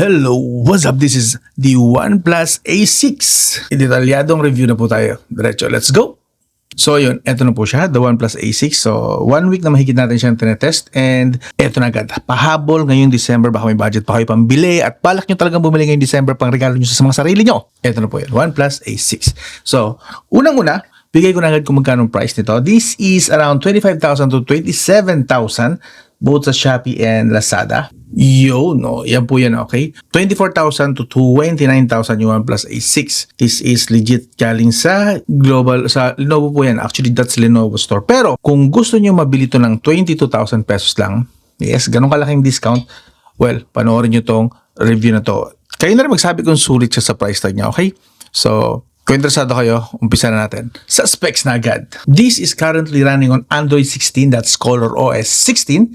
Hello, what's up? This is the OnePlus A6. Detalyadong review na po tayo. Diretso, let's go! So yun, eto na po siya, the OnePlus A6. So 1 week na mahigit natin siyang tinetest and eto na agad. Pahabol ngayong December, baka may budget pa kayo pambili at balak nyo talagang bumili ngayong December pang regalo nyo sa mga sarili nyo. Eto na po yun, OnePlus A6. So, unang-una, bigay ko na agad kung magkano price nito. This is around 25,000 to 27,000 both sa Shopee and Lazada. No, yan po yan, okay? 24,000 to 29,000 yung OnePlus A6. This is legit galing sa sa Lenovo po yan. Actually, that's Lenovo store. Pero, kung gusto nyo mabili to ng 22,000 pesos lang, yes, ganun kalaking discount, well, panoorin nyo tong review na to. Kayo na rin magsabi kung sulit siya sa price tag niya, okay? So, kung interesado kayo, umpisa na natin. Sa specs na agad. This is currently running on Android 16, that's ColorOS 16.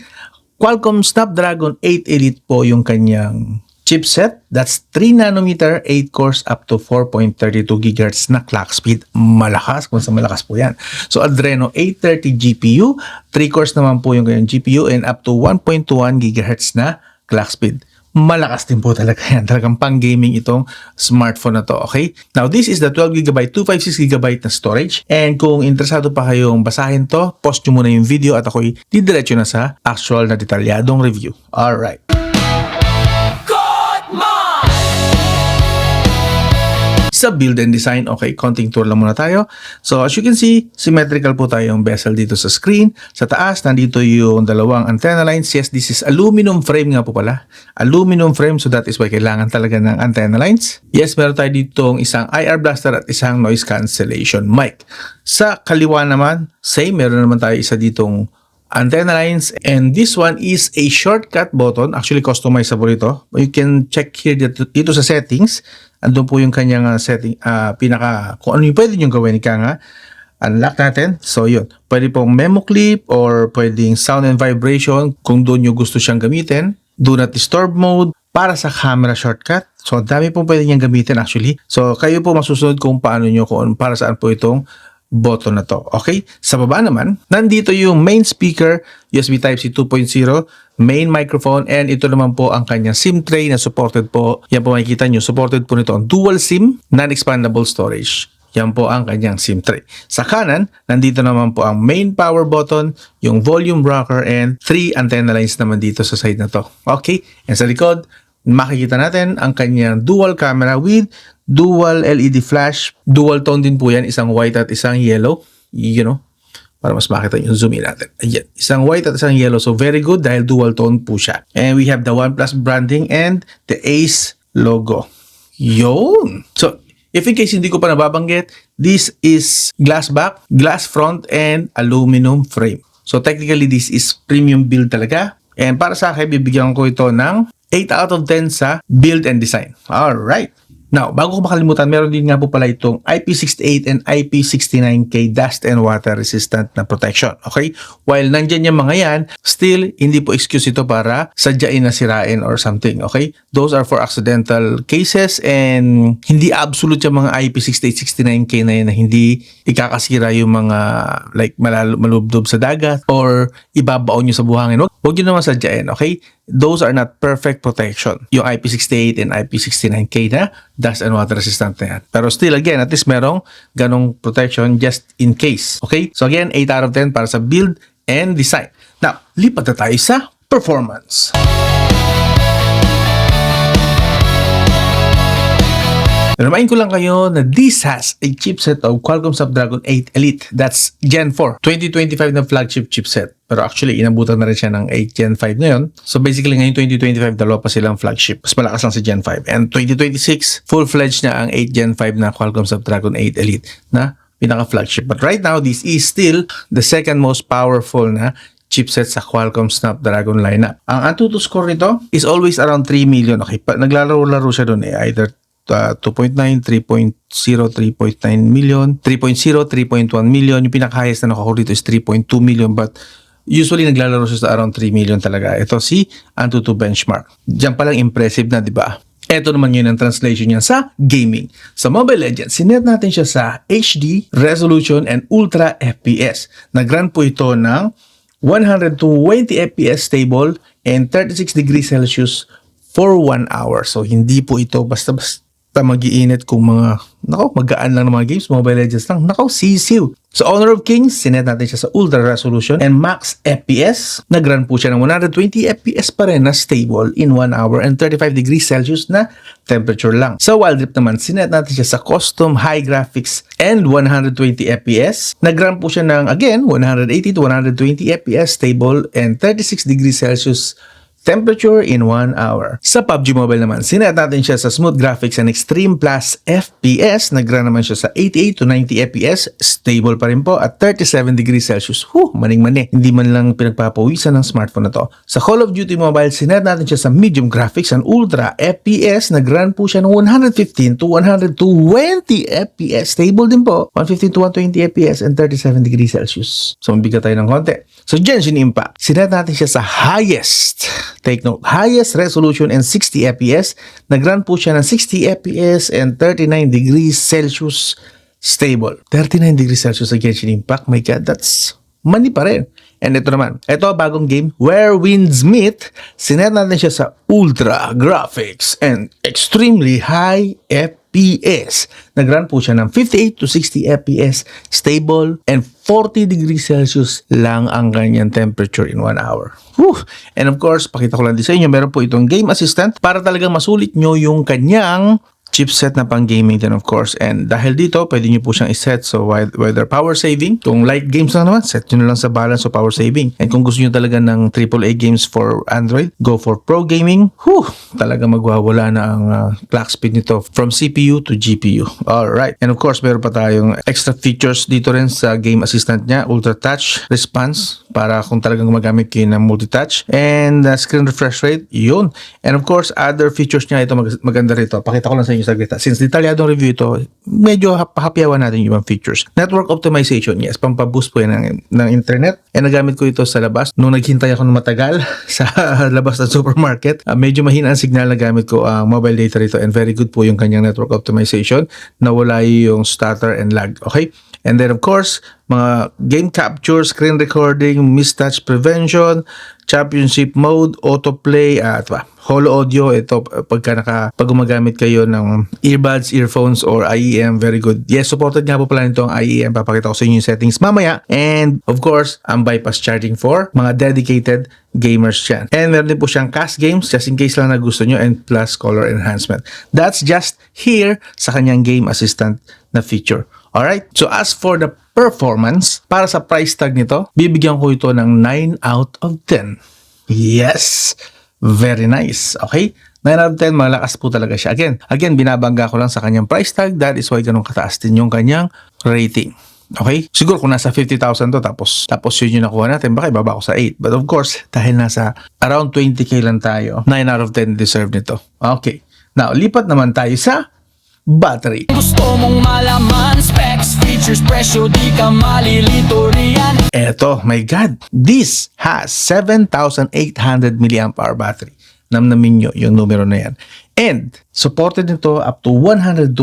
Qualcomm Snapdragon 8 Elite po yung kanyang chipset. That's 3nm, 8 cores, up to 4.32 GHz na clock speed. Malakas, kung sa malakas po yan. So, Adreno 830 GPU, 3 cores naman po yung kanyang GPU, and up to 1.21 GHz na clock speed. Malakas din po talaga yan. Talagang pang-gaming itong smartphone na to, okay? Now, this is the 12GB, 256GB na storage. And kung interesado pa kayong basahin to, pause nyo muna yung video at ako'y didiretso na sa actual na detalyadong review. Alright. Sa build and design, okay, konting tour lang muna tayo. So, as you can see, symmetrical po tayo yung bezel dito sa screen. Sa taas, nandito yung dalawang antenna lines. Yes, this is aluminum frame nga po pala. Aluminum frame, so that is why kailangan talaga ng antenna lines. Yes, meron tayo ditong isang IR blaster at isang noise cancellation mic. Sa kaliwa naman, same, meron naman tayo isa ditong antenna lines, and this one is a shortcut button, actually customizable ito. You can check here dito sa settings. Andun po yung kanyang setting, kung ano yung pwede nyo gawin, nga unlock natin. So yun, pwede pong memo clip or pwedeng sound and vibration kung doon nyo gusto siyang gamitin. Do not disturb mode para sa camera shortcut. So dami pong pwede niyang gamitin actually. So kayo po masusunod kung paano nyo, kung para saan po itong button na to. Okay? Sa baba naman, nandito yung main speaker, USB Type-C 2.0, main microphone, and ito naman po ang kanyang SIM tray na supported po. Yan po makikita nyo, supported po nito ang dual SIM, non-expandable storage. Yan po ang kanyang SIM tray. Sa kanan, nandito naman po ang main power button, yung volume rocker, and 3 antenna lines naman dito sa side na to. Okay? And sa likod, makikita natin ang kanyang dual camera with dual LED flash. Dual tone din po yan, isang white at isang yellow. Para mas makita nyo, zoom in natin. Ayan, isang white at isang yellow. So very good dahil dual tone po siya. And we have the OnePlus branding and the Ace logo. Yun! So, if in case hindi ko pa nababanggit, this is glass back, glass front, and aluminum frame. So technically, this is premium build talaga. And para sa akin, bibigyan ko ito ng 8 out of 10 sa build and design. Alright. Now, bago ko makalimutan, meron din nga po pala itong IP68 and IP69K dust and water resistant na protection. Okay? While nandyan yung mga yan, still, hindi po excuse ito para sadyain na sirain or something. Okay? Those are for accidental cases and hindi absolute yung mga IP68, 69K na yun na hindi ikakasira yung mga like malubdob sa dagat or ibabaon nyo sa buhangin. Huwag nyo naman sadyain. Okay? Those are not perfect protection. Yung IP68 and IP69K na dust and water resistant na yan. Pero still, again, at least merong ganong protection just in case. Okay? So again, 8 out of 10 para sa build and design. Now, lipat na tayo sa performance. Remind ko lang kayo na this has a chipset of Qualcomm Snapdragon 8 Elite. That's Gen 4. 2025 na flagship chipset. Pero actually, inabutan na rin siya ng 8 Gen 5 ngayon. So basically, ngayon 2025, dalawa pa silang flagship. Mas malakas lang si Gen 5. And 2026, full-fledged na ang 8 Gen 5 na Qualcomm Snapdragon 8 Elite na pinaka-flagship. But right now, this is still the second most powerful na chipset sa Qualcomm Snapdragon lineup. Ang Antutu score nito is always around 3 million. Okay, naglalaro-laro siya doon either 2.9, 3.0, 3.9 million, 3.0, 3.1 million. Yung pinaka-highest na nakuha dito is 3.2 million, but usually naglalaro siya sa around 3 million talaga. Ito si Antutu benchmark. Diyan palang impressive na, di ba? Ito naman yun ang translation niya sa gaming. Sa Mobile Legends, sinet natin siya sa HD, resolution, and ultra FPS. Nag-run po ito ng 120 FPS stable and 36 degrees Celsius for 1 hour. So, hindi po ito basta-basta mag-iinit kung magaan lang ng mga games, Mobile Legends lang, sisiw. So, Honor of Kings, sinet natin siya sa Ultra Resolution and Max FPS. Nag-run po siya ng 120 FPS pa rin na stable in 1 hour and 35 degrees Celsius na temperature lang. Sa Wild Rift naman, sinet natin siya sa Custom High Graphics and 120 FPS. Nag-run po siya ng, again, 180 to 120 FPS stable and 36 degrees Celsius temperature in 1 hour. Sa PUBG Mobile naman, sinet natin siya sa Smooth Graphics and Extreme Plus FPS. Nag-run naman siya sa 88 to 90 FPS. Stable pa rin po at 37 degrees Celsius. Maning-mani. Hindi man lang pinagpapawisan ng smartphone na to. Sa Call of Duty Mobile, sinet natin siya sa Medium Graphics and Ultra FPS. Nag-run po siya ng 115 to 120 FPS. Stable din po. 115 to 120 FPS and 37 degrees Celsius. So, mabigat tayo ng konti. So, Genshin Impact, sinet natin siya sa highest. Take note, highest resolution and 60 FPS. Nag-run po siya ng 60 FPS and 39 degrees Celsius stable. 39 degrees Celsius sa Genshin Impact. My God, that's money pa rin. And ito naman, ito bagong game, Where Winds Meet. Sinet natin siya sa Ultra Graphics and extremely high FPS. Nag-run po siya ng 58 to 60 FPS, stable, and 40 degrees Celsius lang ang kanyang temperature in 1 hour. And of course, pakita ko lang din sa inyo, meron po itong game assistant para talagang masulit nyo yung kanyang chipset na pang gaming din of course. And dahil dito, pwede nyo po siyang iset. So whether power saving, kung light games lang naman, set nyo na lang sa balance o power saving. And kung gusto nyo talaga ng AAA games for Android, go for pro gaming. Talaga magwawala na ang clock speed nito from CPU to GPU. Alright. And of course, meron pa tayong extra features dito rin sa game assistant niya. Ultra touch response para kung talagang gumagamit kayo ng multi-touch. And screen refresh rate, yun. And of course, other features niya, ito maganda rito. Pakita ko lang sa inyo saglit. Since detalyadong review ito, medyo hapyawan natin yung ibang features. Network optimization, yes, pampaboost po yan ng internet. And nagamit ko ito sa labas. Nung naghintay ako ng matagal sa labas ng supermarket, medyo mahina ang signal na gamit ko ang mobile data rito and very good po yung kanyang network optimization. Nawala yung stutter and lag. Okay? And then of course, mga game capture, screen recording, mistouch prevention, championship mode, autoplay, at holo audio. Ito pag gumagamit kayo ng earbuds, earphones, or IEM, very good. Yes, supported nga po pala nito ang IEM. Papakita ko sa inyo yung settings mamaya. And of course, ang bypass charging for mga dedicated gamers yan. And meron din po siyang cast games just in case lang na gusto nyo, and plus color enhancement. That's just here sa kanyang game assistant na feature. Alright, so as for the performance, para sa price tag nito, bibigyan ko ito ng 9 out of 10. Yes! Very nice. Okay? 9 out of 10, malakas po talaga siya. Again, binabangga ko lang sa kanyang price tag. That is why ganun kataas din yung kanyang rating. Okay? Siguro kung nasa 50,000 to, tapos yun yung nakuha natin, baka ibaba ko sa 8. But of course, dahil nasa around 20k lang tayo, 9 out of 10 deserve nito. Okay. Now, lipat naman tayo sa battery. Gusto mong malaman, specs, features, presyo, di ka malilito riyan. Eto, my God, this has 7,800 mAh battery. Namnamin nyo yung numero na yan. And supported nito up to 120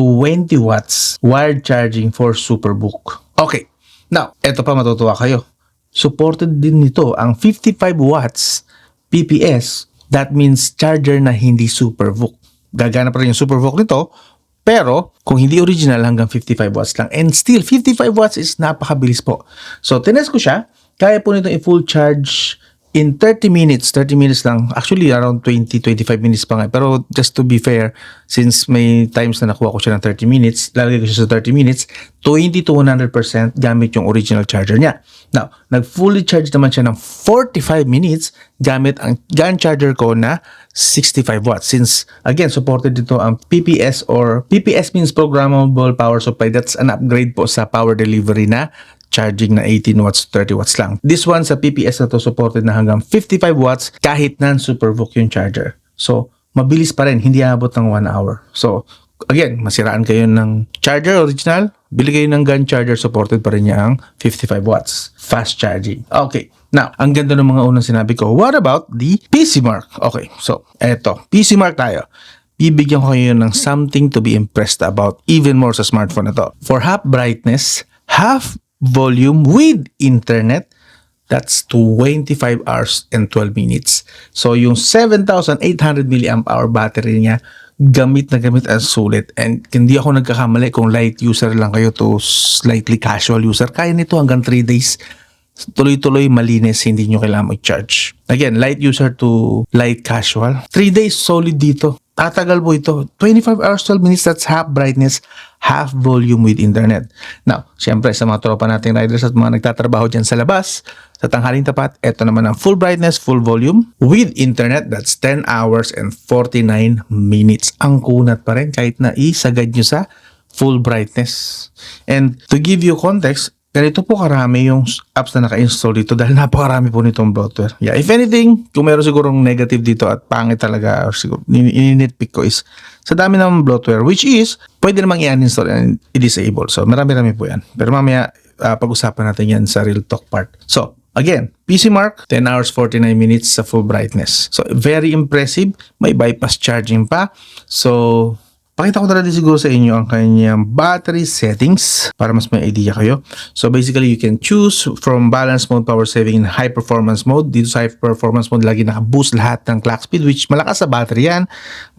watts wired charging for Superbook. Okay, now, eto pa matutuwa kayo. Supported din nito ang 55 watts PPS. That means charger na hindi Superbook. Gagana pa rin yung Superbook nito. Pero, kung hindi original, hanggang 55 watts lang. And still, 55 watts is napakabilis po. So, tinest ko siya. Kaya po nito i-full charge in 30 minutes. 30 minutes lang. Actually, around 20-25 minutes pa nga. Pero, just to be fair, since may times na nakuha ko siya ng 30 minutes, lalagay ko siya sa 30 minutes, 20 to 100% gamit yung original charger niya. Now, nag-fully charge naman siya ng 45 minutes gamit ang gun charger ko na 65 watts. Since, again, supported dito ang PPS, or PPS means Programmable Power Supply. That's an upgrade po sa power delivery na charging na 18 watts to 30 watts lang. This one sa PPS na to supported na hanggang 55 watts kahit non-Superbook yung charger. So, mabilis pa rin. Hindi aabot ng 1 hour. So, again, masiraan kayo ng charger original, bili kayo ng gun charger, supported pa rin niya ang 55 watts. Fast charging. Okay. Now, ang ganda ng mga unang sinabi ko. What about the PC Mark? Okay. So, eto. PC Mark tayo. Bibigyan ko kayo ng something to be impressed about even more sa smartphone na to. For half brightness, half volume with internet, That's 25 hours and 12 minutes. So yung 7,800 mAh battery niya, gamit na gamit as sulit. And hindi ako nagkakamali kung light user lang kayo to slightly casual user. Kaya nito hanggang 3 days. Tuloy-tuloy, malinis, hindi nyo kailangan mag-charge. Again, light user to light casual. 3 days solid dito. Tatagal po ito. 25 hours, 12 minutes, that's half brightness, half volume with internet. Now, syempre sa mga tropa nating riders at mga nagtatrabaho dyan sa labas, sa tanghaling tapat, ito naman ang full brightness, full volume with internet, that's 10 hours and 49 minutes. Ang kunat pa rin kahit na isagad nyo sa full brightness. And to give you context, ganito po karami yung apps na naka-install dito dahil napakarami po nitong bloatware. Yeah, if anything, kung meron sigurong negative dito at pangit talaga or siguro nitpick ko is sa dami ng bloatware, which is pwede namang i-uninstall and i-disable. So marami-rami po yan. Pero mamaya pag-usapan natin yan sa real talk part. So again, PC Mark, 10 hours 49 minutes sa full brightness. So very impressive. May bypass charging pa. So pakita ko na rin siguro sa inyo ang kanyang battery settings para mas may idea kayo. So basically, you can choose from balance mode, power saving, and high performance mode. Dito sa high performance mode, lagi naka-boost lahat ng clock speed, which malakas sa battery yan.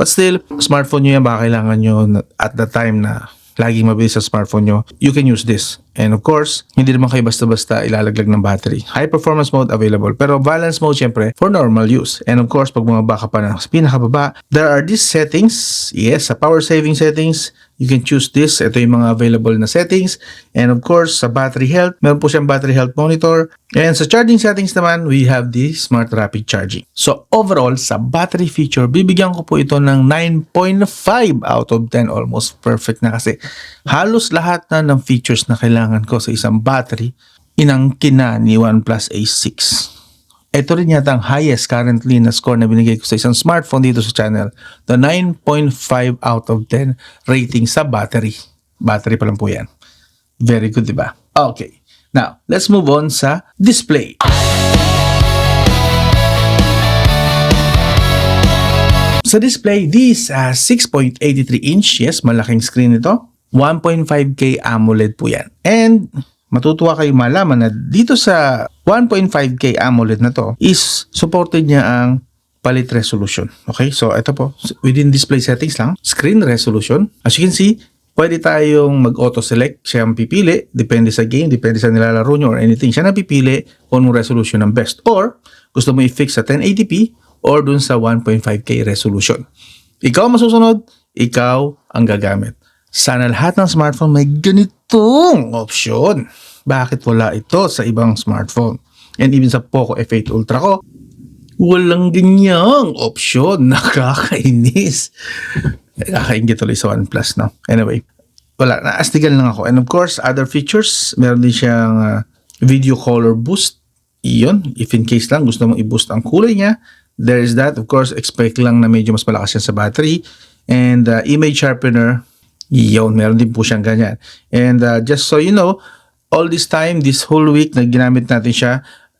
But still, smartphone nyo yan, baka kailangan nyo at the time na laging mabilis sa smartphone nyo, you can use this. And of course, hindi naman kayo basta-basta ilalaglag ng battery. High performance mode available. Pero balance mode, syempre, for normal use. And of course, pag bumaba ka pa na sa pinakababa, there are these settings. Yes, sa power saving settings, you can choose this. Ito yung mga available na settings. And of course, sa battery health, meron po siyang battery health monitor. And sa charging settings naman, we have the smart rapid charging. So overall, sa battery feature, bibigyan ko po ito ng 9.5 out of 10. Almost perfect na kasi halos lahat na ng features na kailangan ko sa isang battery, inangkin na ni OnePlus Ace 6. Ito rin yata ang highest currently na score na binigay ko sa isang smartphone dito sa channel. The 9.5 out of 10 rating sa battery. Battery pa lang po yan. Very good, diba? Okay. Now, let's move on sa display. Sa display, this 6.83 inch. Yes, malaking screen ito. 1.5K AMOLED po yan. And matutuwa kayo malaman na dito sa 1.5K AMOLED na to is supported niya ang palit resolution. Okay, so ito po, within display settings lang, screen resolution. As you can see, pwede tayong mag-auto-select. Siya ang pipili, depende sa game, depende sa nilalaro nyo or anything. Siya na pipili kung anong resolution ng best. Or, gusto mo i-fix sa 1080p or dun sa 1.5K resolution. Ikaw masusunod, ikaw ang gagamit. Sana lahat ng smartphone may ganitong option. Bakit wala ito sa ibang smartphone? And even sa Poco F8 Ultra ko, walang ganyang option. Nakakainis. Nakakaingit tuloy sa OnePlus, no? Anyway, wala. Naastigan lang ako. And of course, other features, meron din siyang video color boost. Iyon, if in case lang gusto mong i-boost ang kulay niya, there is that. Of course, expect lang na medyo mas malakas yan sa battery. And image sharpener, yun, meron din po siyang ganyan. And just so you know, all this time, this whole week, na ginamit natin siya,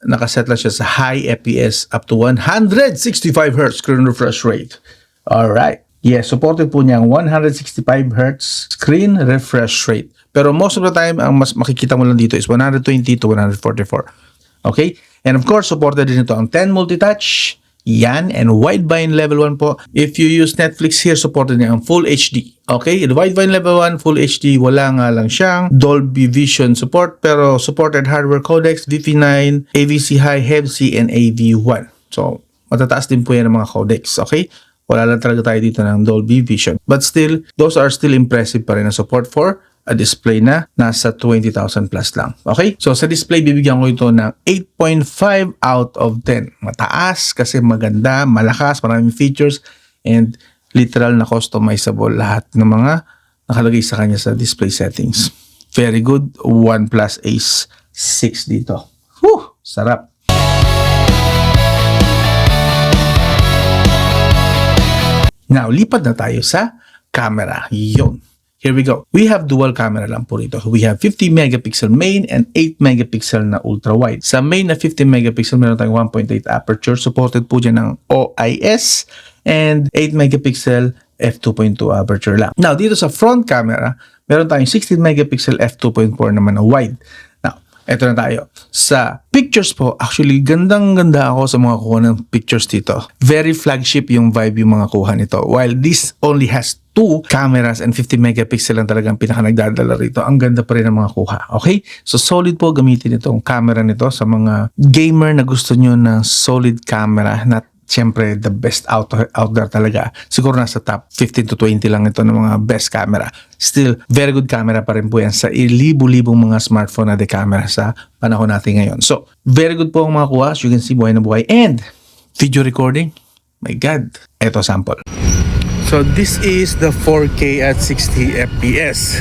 nakaset lang siya sa high FPS up to 165 Hz screen refresh rate. Alright. Yes, supported po niya ang 165 Hz screen refresh rate. Pero most of the time, ang mas makikita mo lang dito is 120 to 144. Okay? And of course, supported din ito ang 10 multi-touch. Yan, and wideband level 1 po. If you use Netflix here, supported niya ang Full HD. Okay, the wideband level 1, Full HD, wala nga lang siyang Dolby Vision support, pero supported hardware codecs, VP9, AVC High, HEVC, and AV1. So, matataas din po yan ng mga codecs, okay? Wala lang talaga tayo dito ng Dolby Vision. But still, those are still impressive pa rin na support for a display na nasa 20,000 plus lang. Okay? So, sa display, bibigyan ko ito ng 8.5 out of 10. Mataas kasi maganda, malakas, maraming features, and literal na customizable lahat ng mga nakalagay sa kanya sa display settings. Very good. OnePlus Ace 6 dito. Whew! Sarap. Now, lipat na tayo sa camera. Yun. Here we go. We have dual camera lang po rito. We have 50 megapixel main and 8 megapixel na ultra wide. Sa main na 50 megapixel, meron tayong 1.8 aperture. Supported po dyan ng OIS and 8 megapixel f2.2 aperture lang. Now, dito sa front camera, meron tayong 16 megapixel f2.4 naman na wide. Now, eto na tayo. Sa pictures po, actually, gandang-ganda ako sa mga kuha ng pictures dito. Very flagship yung vibe yung mga kuha nito. While this only has 2 cameras and 50 megapixel lang talagang pinaka nagdadala rito, ang ganda pa rin ng mga kuha. Okay? So, solid po gamitin itong camera nito sa mga gamer na gusto nyo ng solid camera na siyempre, the best out there talaga. Siguro nasa top 15 to 20 lang ito ng mga best camera. Still, very good camera pa rin po yan sa libu-libong mga smartphone na de camera sa panahon natin ngayon. So, very good po ang mga kuha. As you can see, buhay na buhay. And, video recording, my God. Ito sample. So, this is the 4K at 60 FPS.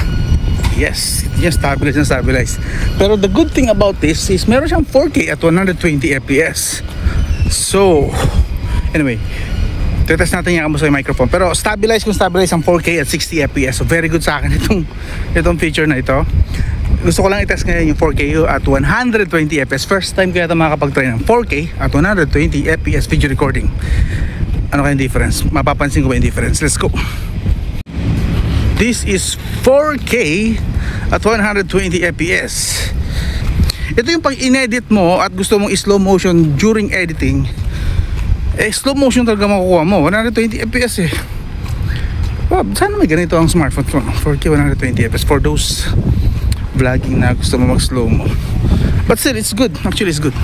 Yes, stabilize na stabilize. Pero the good thing about this is meron siyang 4K at 120 FPS. So, anyway, tetest natin yung kamusta yung microphone. Pero stabilize ang 4K at 60 FPS. So very good sa akin itong feature na ito. Gusto ko lang i-test ngayon yung 4K at 120 FPS. First time ko yata makakapag-try ng 4K at 120 FPS video recording. Ano kayong difference? Mapapansin ko ba yung difference? Let's go. This is 4K at 120 FPS. Ito yung pag in-edit mo at gusto mong slow motion during editing, slow motion talaga makukuha mo. 120 FPS eh. Wow, sana may ganito ang smartphone ko. 4K 120 FPS for those vlogging na gusto mo mag-slow mo. But still, it's good. Actually, it's good.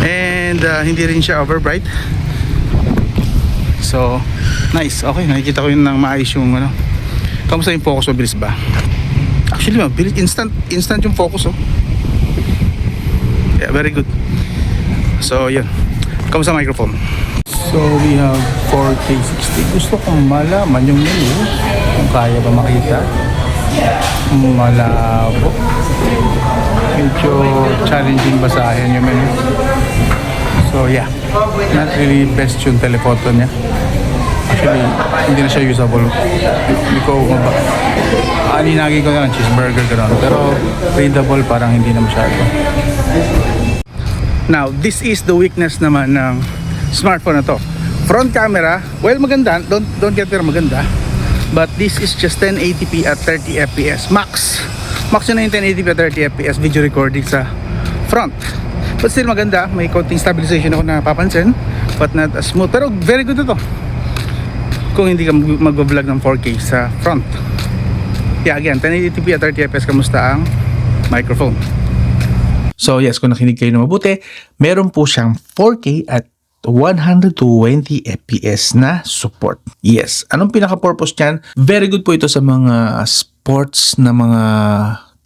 And hindi rin siya overbright. So, nice. Okay, nakikita ko yun ng maayos yung ano. Kamusta yung focus? Mabilis ba? Actually, mabilis. Instant yung focus, oh. Yeah, very good. So, yun. Kamusta microphone? So, we have 4K 60. Gusto kong malaman yung menu. Kung kaya ba makita. Malabo. Medyo challenging basahin yung menu. So, yeah. Not really best yung telephoto niya. Actually, hindi na siya usable. Hindi ko aninagi ko na ng cheeseburger gano'n. Pero readable parang hindi na masyado. Now, this is the weakness naman ng smartphone na to. Front camera, well maganda, don't get me wrong, maganda. But this is just 1080p at 30 fps max. Max yun na yung 1080p at 30 fps video recording sa front. But still maganda, may konting stabilization ako na papansin, but not as smooth. Pero very good ito kung hindi ka mag-vlog ng 4K sa front. Yeah, again, 1080p at 30 fps, kamusta ang microphone? So yes, kung nakinig kayo na mabuti, meron po siyang 4K at 120 FPS na support. Yes, anong pinaka-purpose niyan? Very good po ito sa mga sports na mga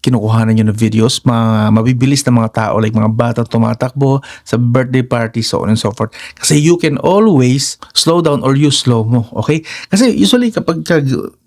kinukuhanan nyo na videos, mga mabibilis na mga tao like mga batang tumatakbo sa birthday party, so on and so forth. Kasi you can always slow down or use slow-mo, okay? Kasi usually kapag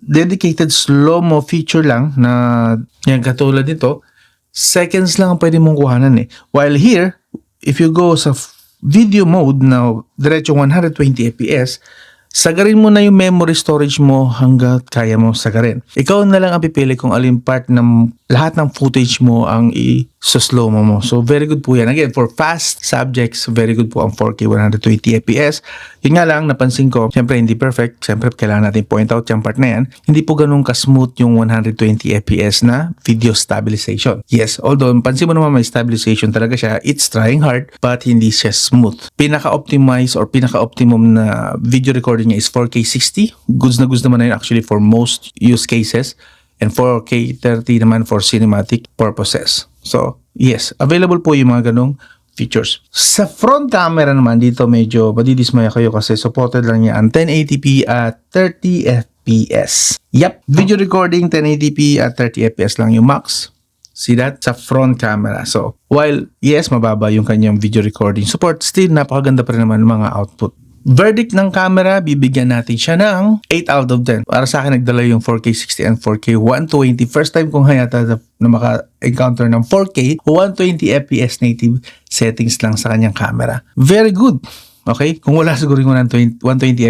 dedicated slow-mo feature lang na yan katulad nito, seconds lang ang pwede mong kuhanan eh. While here, if you go sa video mode na diretso 120 FPS, sagarin mo na yung memory storage mo hanggat kaya mo sagarin. Ikaw na lang ang pipili kung alin part ng lahat ng footage mo ang i-slow mo. So very good po yan. Again, for fast subjects, very good po ang 4K 120 FPS. Yun nga lang, napansin ko, syempre hindi perfect. Syempre kailangan natin point out yung part na yan. Hindi po ganun ka-smooth yung 120 FPS na video stabilization. Yes, although pansin mo naman may stabilization talaga siya, it's trying hard, but hindi siya smooth. Pinaka-optimize or pinaka-optimum na video recording niya is 4K 60. Goods naman na yun actually for most use cases. And 4K 30 naman for cinematic purposes. So, yes, available po yung mga ganong features. Sa front camera naman, dito medyo madidismaya kayo kasi supported lang niya ang 1080p at 30 FPS. Yep, video recording 1080p at 30 FPS lang yung max. See that? Sa front camera. So, while yes, mababa yung kanyang video recording support, still napakaganda pa rin naman ng mga output. Verdict ng camera, bibigyan natin siya ng 8 out of 10. Para sa akin, nagdala yung 4K 60 and 4K 120. First time kong hayata na maka-encounter ng 4K 120 FPS native settings lang sa kanyang camera. Very good. Okay? Kung wala siguro yung 120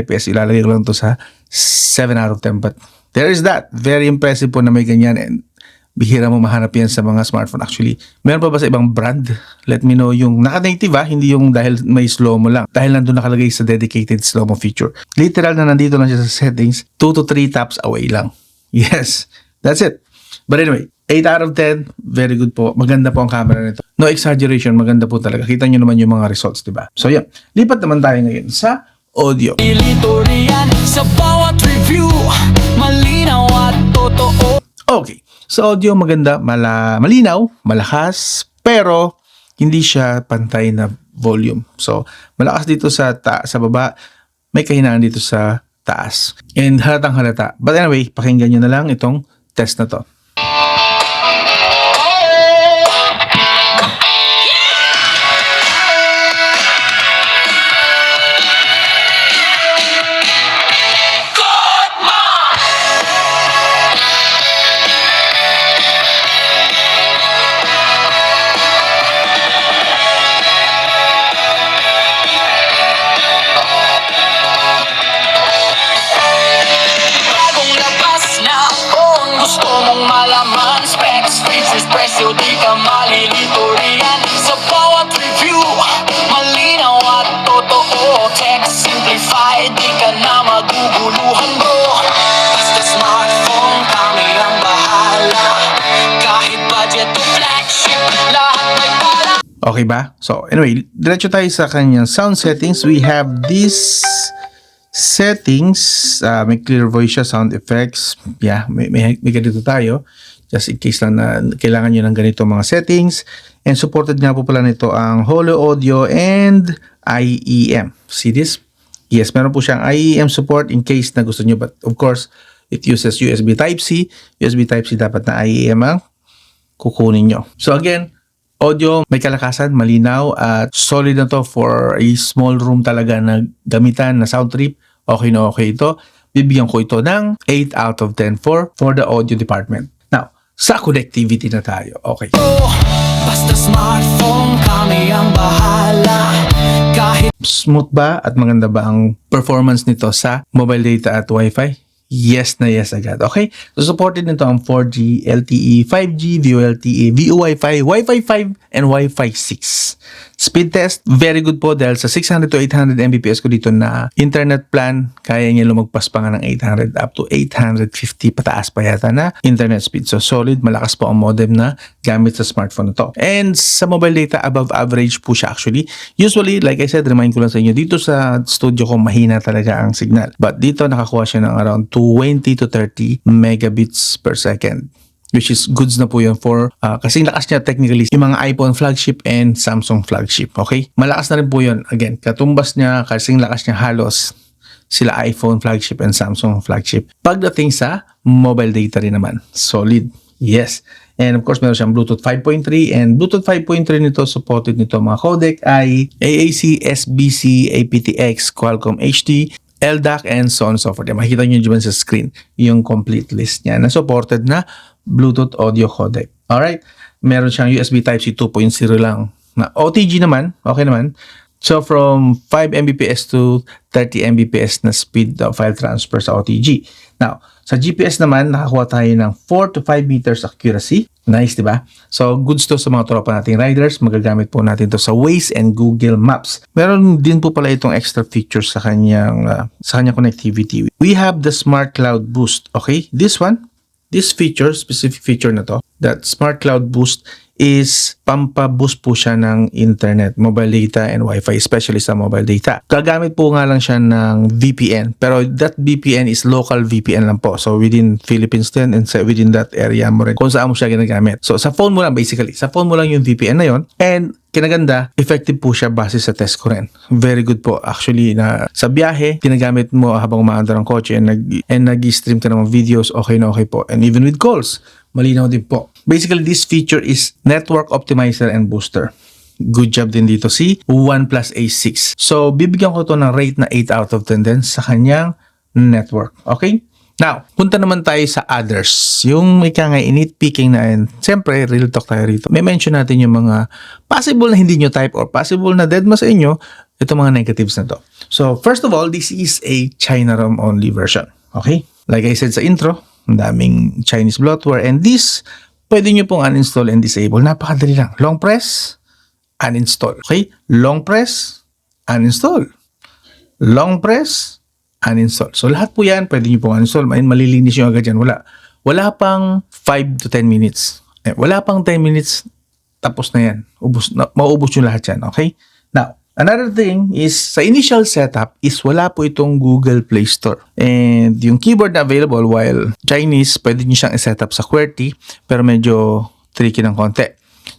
FPS, ilalagay ko lang to sa 7 out of 10. But there is that. Very impressive po na may ganyan, and bihira mo mahanap yan sa mga smartphone. Actually, meron pa ba sa ibang brand? Let me know yung naka-native hindi yung dahil may slow-mo lang. Dahil nandun nakalagay sa dedicated slow-mo feature. Literal na nandito lang siya sa settings, 2 to 3 taps away lang. Yes, that's it. But anyway, 8 out of 10, very good po. Maganda po ang camera nito. No exaggeration, maganda po talaga. Kita nyo naman yung mga results, diba? So yan, lipat naman tayo ngayon sa audio. Lito riyan sa bawat review, malinaw at totoo. Okay, sa audio maganda, malinaw, malakas, pero hindi siya pantay na volume. So, malakas dito sa baba, may kahinaan dito sa taas. And halatang halata. But anyway, pakinggan nyo na lang itong test na to. Bagong labas na kung gusto mong malaman, specs, features, presyo, di ka malilito riyan sa bawat review, malinaw at totoo. Tech simplified, di ka na maguguluhan bro. Basta smartphone, kami ang bahala. Kahit budget o flagship, lahat may pala. Okay ba? So, anyway, diretso tayo sa kanyang sound settings. We have this settings, may clear voice siya, sound effects. Yeah, may ganito tayo. Just in case lang na kailangan nyo ng ganito mga settings. And supported nga po pala nito ang Holo Audio and IEM. See this? Yes, meron po siyang IEM support in case na gusto nyo. But of course, it uses USB Type-C. USB Type-C dapat na IEM ang kukunin nyo. So again, audio, may kalakasan, malinaw at solid na to for a small room talaga na gamitan na sound trip. Okay na okay ito. Bibigyan ko ito ng 8 out of 10 for the audio department. Now, sa connectivity na tayo. Okay. Basta smartphone, kami ang bahala. Kahit Smooth ba at maganda ba ang performance nito sa mobile data at Wi-Fi? Yes na yes agad. Okay? So, supported nito ang 4G, LTE, 5G, VoLTE, VoWiFi, Wi-Fi 5, and Wi-Fi 6. Speed test, very good po dahil sa 600 to 800 Mbps ko dito na internet plan, kaya niya lumagpas pa nga ng 800 up to 850 pataas pa yata na internet speed. So, solid, malakas po ang modem na gamit sa smartphone na to. And sa mobile data, above average po siya actually. Usually, like I said, remind ko lang sa inyo, dito sa studio ko, mahina talaga ang signal. But dito, nakakuha siya ng around 20 to 30 megabits per second. Which is goods na po yun for, kasing lakas niya technically, yung mga iPhone flagship and Samsung flagship. Okay? Malakas na rin po yun. Again, katumbas niya, kasing lakas niya halos sila iPhone flagship and Samsung flagship. Pagdating sa mobile data rin naman, solid. Yes. And of course, meron siyang Bluetooth 5.3 and Bluetooth 5.3 nito, supported nito mga codec ay AAC, SBC, aptX, Qualcomm HD, LDAC, and so on and so forth. Makikita nyo dyan sa screen yung complete list niya na supported na Bluetooth audio codec. Alright? Meron siyang USB Type-C 2.0 lang. Na OTG naman, okay naman. So, from 5 Mbps to 30 Mbps na speed of file transfer sa OTG. Now, sa GPS naman, nakakuha tayo ng 4 to 5 meters accuracy. Nice, di ba? So, goods to sa mga tropa nating riders. Magagamit po natin to sa Waze and Google Maps. Meron din po pala itong extra features sa kanyang connectivity. We have the Smart Cloud Boost. Okay? This feature, specific feature na to, that Smart Cloud Boost is pampa-boost po siya ng internet, mobile data, and Wi-Fi, especially sa mobile data. Gagamit po nga lang siya ng VPN, pero that VPN is local VPN lang po. So, within Philippines din and within that area mo rin kung saan mo siya ginagamit. So, sa phone mo lang basically. Sa phone mo lang yung VPN na yon. And kinaganda, effective po siya base sa test ko rin. Very good po. Actually, na sa biyahe, ginagamit mo habang umaandar ng kotse and nag-stream ka ng mga videos, okay na okay po. And even with calls, malinaw din po. Basically, this feature is network optimizer and booster. Good job din dito si OnePlus A6. So, bibigyan ko to ng rate na 8 out of 10 din sa kanyang network. Okay? Now, punta naman tayo sa others. Yung ika nga nitpicking na yun. Siyempre, real talk tayo rito. May mention natin yung mga possible na hindi nyo type or possible na deadma sa inyo. Ito mga negatives na to. So, first of all, this is a China ROM only version. Okay? Like I said sa intro, ang daming Chinese bloatware. And this, pwede nyo pong uninstall and disable. Napakadali lang. Long press, uninstall. Okay? Long press, uninstall. Long press, uninstall. So, lahat po yan, pwede nyo pong uninstall. Malilinis nyo agad yan. Wala pang 5 to 10 minutes. Wala pang 10 minutes, tapos na yan. Maubos yung lahat yan, okay? Now, another thing is, sa initial setup is wala po itong Google Play Store. And yung keyboard na available, while Chinese, pwede nyo siyang i-setup sa QWERTY, pero medyo tricky ng konti.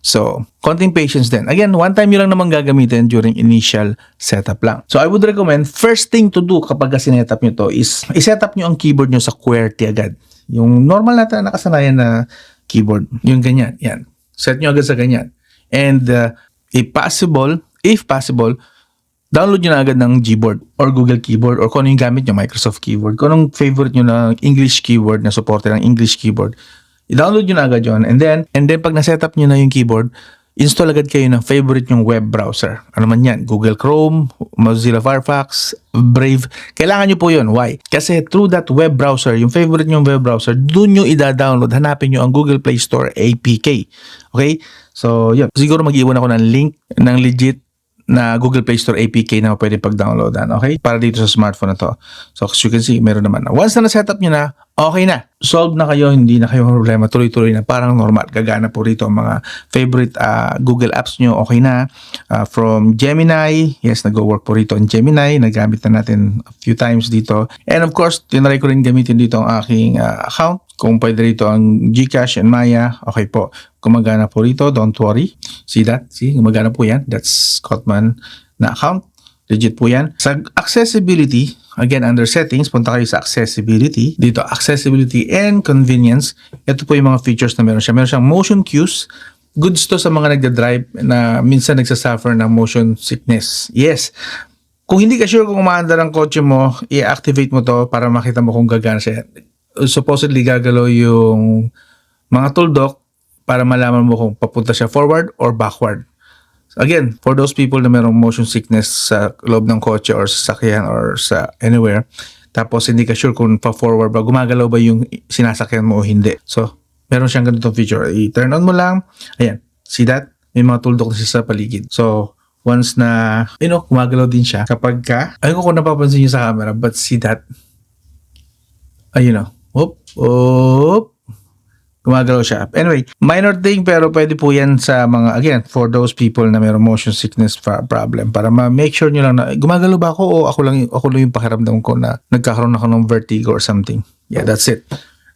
So, konting patience din. Again, one time yun lang naman gagamitin during initial setup lang. So, I would recommend, first thing to do kapag sinetup nyo to is, i-setup nyo ang keyboard nyo sa QWERTY agad. Yung normal natin na nakasanayan na keyboard. Yung ganyan. Yan. Set nyo agad sa ganyan. And, if possible, download nyo na agad ng Gboard or Google Keyboard or kung ano yung gamit nyo, Microsoft Keyboard. Kung anong favorite nyo na English keyboard na supported ng English keyboard, i-download nyo na agad yun. And then pag na-setup nyo na yung keyboard, install agad kayo ng favorite yung web browser. Ano man yan, Google Chrome, Mozilla Firefox, Brave. Kailangan nyo po yun. Why? Kasi through that web browser, yung favorite yung web browser, dun nyo i-download. Hanapin nyo ang Google Play Store APK. Okay? So, yun. Siguro mag-iwan ako ng link ng legit na Google Play Store APK na pwede pag-downloadan, okay? Para dito sa smartphone na to. So, as you can see, meron naman. Once na na-setup nyo na, okay na. Solve na kayo, hindi na kayo problema. Tuloy-tuloy na, parang normal. Gagana po rito ang mga favorite Google apps nyo, okay na. From Gemini, yes, nag-work po rito ang Gemini. Nagamit na natin a few times dito. And of course, tinry ko rin gamitin dito ang aking account. Kung pwede rito ang GCash and Maya, okay po. Gumagana po rito, don't worry. See that? See, gumagana po yan. That's Cotman na account. Legit po yan. Sa accessibility, again, under settings, punta kayo sa accessibility. Dito, accessibility and convenience. Ito po yung mga features na meron siya. Meron siyang motion cues. Goods to sa mga nagda-drive na minsan nagsasuffer ng motion sickness. Yes. Kung hindi ka sure kung umaandar ang kotse mo, i-activate mo to para makita mo kung gagana siya. Supposedly, gagalaw yung mga tuldok para malaman mo kung papunta siya forward or backward. Again, for those people na mayroong motion sickness sa loob ng kotse or sa sakyan or sa anywhere, tapos hindi ka sure kung pa-forward ba, gumagalaw ba yung sinasakyan mo o hindi. So, meron siyang ganitong feature. I-turn on mo lang. Ayan. See that? May mga tuldok na siya sa paligid. So, once na, gumagalaw din siya. Kapag ka, ayun ko kung napapansin niyo sa camera, but see that? Ayun o. Gumagalaw siya. Anyway, minor thing pero pwede po yan sa mga, again, for those people na mayroong motion sickness problem para ma-make sure nyo lang na gumagalaw ba ako o ako lang yung pakiramdam ko na nagkakaroon ako ng vertigo or something. Yeah, that's it.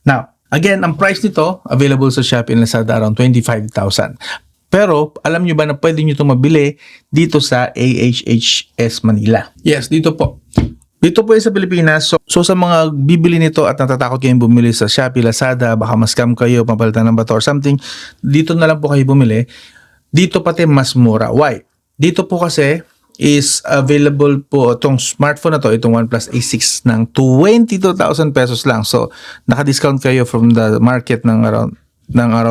Now, again, ang price nito, available sa Shopee and Lazada around 25,000. Pero, alam nyo ba na pwede nyo itong mabili dito sa AHHS Manila? Yes, dito po. Dito po sa Pilipinas, so sa mga bibili nito at natatakot kayong bumili sa Shopee, Lazada, baka ma-scam kayo, mapalitan ng bato or something, dito na lang po kayo bumili. Dito pati mas mura. Why? Dito po kasi is available po itong smartphone na to, itong OnePlus A6 ng 22,000 pesos lang. So, naka-discount kayo from the market ng around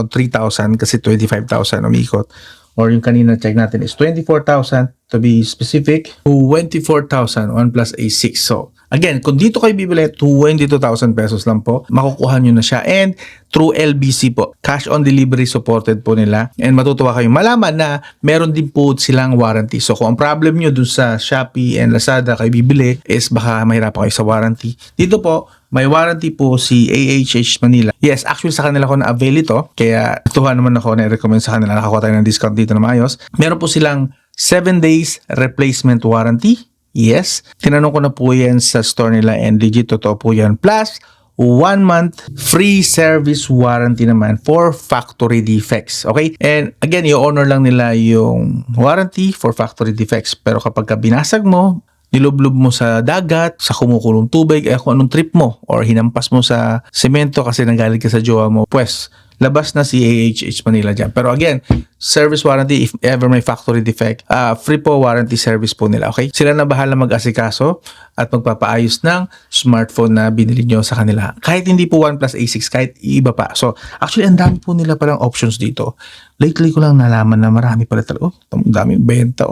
3,000 kasi 25,000 umikot. Or yung kanina check natin is 24,000 to be specific. 24,000 OnePlus A6. So, again, kung dito kayo bibili, 22,000 pesos lang po. Makukuha nyo na siya. And through LBC po. Cash on delivery supported po nila. And matutuwa kayong malaman na meron din po silang warranty. So, kung ang problem nyo dun sa Shopee and Lazada kayo bibili is baka mahirapan kayo sa warranty. Dito po, may warranty po si AHH Manila. Yes, actually sa kanila ko na-avail ito. Kaya tuwa naman ako na-recommend sa kanila. Nakakuha tayo ng discount dito na maayos. Meron po silang 7 days replacement warranty. Yes. Tinanong ko na po yan sa store nila and legit totoo po yan. Plus, 1 month free service warranty naman for factory defects. Okay? And again, i-honor lang nila yung warranty for factory defects. Pero kapag binasag mo, nilublob mo sa dagat, sa kumukulong tubig, kung anong trip mo, or hinampas mo sa semento kasi nagalit ka sa jowa mo, pues, labas na si AHH Manila dyan. Pero again, service warranty, if ever may factory defect, free po warranty service po nila, okay? Sila na bahala mag-asikaso at magpapaayos ng smartphone na binili nyo sa kanila. Kahit hindi po OnePlus A6, kahit iba pa. So, actually, ang dami po nila palang options dito. Lately ko lang nalaman na marami pala talaga. Ang daming benta,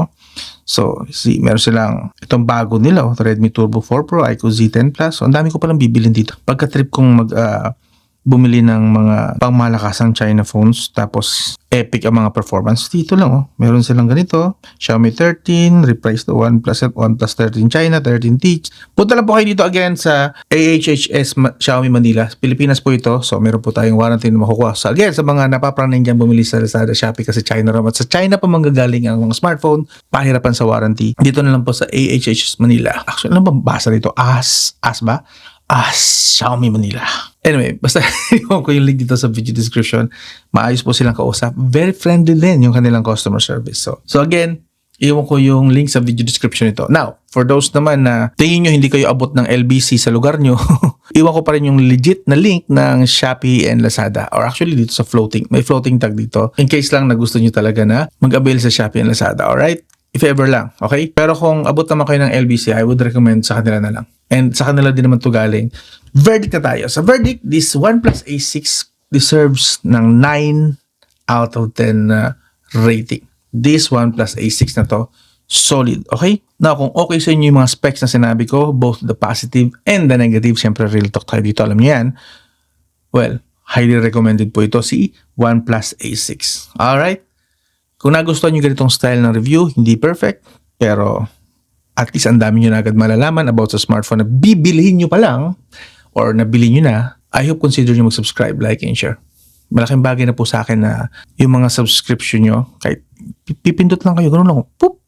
So, see, meron silang itong bago nila, Redmi Turbo 4 Pro, iQOO Z10 Plus. So, ang dami ko palang bibilin dito. Pagka-trip kong bumili ng mga pangmalakasang China phones tapos epic ang mga performance, dito lang oh. Meron silang ganito, Xiaomi 13, reprice the OnePlus 13 China, 13T. Punta lang po kayo dito again sa AHHS Xiaomi Manila. Pilipinas po ito. So meron po tayong warranty na makukuha. So again, sa mga napapraning dyan bumili sa Lazada, Shopee kasi China ram at sa China pa manggagaling ang mga smartphone, pahirapan sa warranty. Dito na lang po sa AHHS Manila. Actually, ano ba basa dito? Xiaomi Manila. Anyway, basta iwan ko yung link dito sa video description. Maayos po silang kausap. Very friendly din yung kanilang customer service. So again, iwan ko yung link sa video description ito. Now, for those naman na tingin nyo hindi kayo abot ng LBC sa lugar nyo, iwan ko pa rin yung legit na link ng Shopee and Lazada. Or actually dito sa floating. May floating tag dito. In case lang na gusto nyo talaga na mag-avail sa Shopee and Lazada. Alright? If ever lang, okay? Pero kung abot naman kayo ng LBC, I would recommend sa kanila na lang. And sa kanila din naman ito galing. Verdict na tayo. Sa verdict, this OnePlus A6 deserves ng 9 out of 10 rating. This OnePlus A6 na to, solid, okay? Now, kung okay sa inyo yung mga specs na sinabi ko, both the positive and the negative, syempre real talk tayo dito, alam niyo yan. Well, highly recommended po ito si OnePlus A6. Alright? Kung nagustuhan nyo ganitong style ng review, hindi perfect, pero at least ang dami nyo na agad malalaman about sa smartphone na bibilihin nyo pa lang or nabili nyo na. I hope consider nyo mag-subscribe, like, and share. Malaking bagay na po sa akin na yung mga subscription nyo, kahit pipindot lang kayo, ganun lang, poop!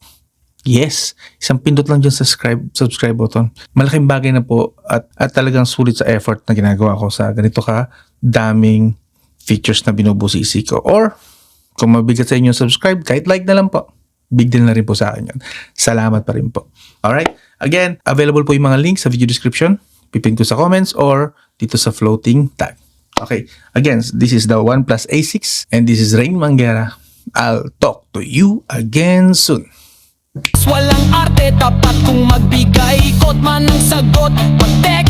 Yes, isang pindot lang dyan sa subscribe button. Malaking bagay na po at talagang sulit sa effort na ginagawa ko sa ganito ka daming features na binubusisi ko. Or, kung mabigat sa inyo subscribe, kahit like na lang po. Big deal na rin po sa akin yun. Salamat pa rin po. Alright? Again, available po yung mga links sa video description. Pipin ko sa comments or dito sa floating tag. Okay. Again, this is the OnePlus A6 and this is Rain Manguera. I'll talk to you again soon. Walang arte, tapat kung magbigay Ikot man ng sagot, patek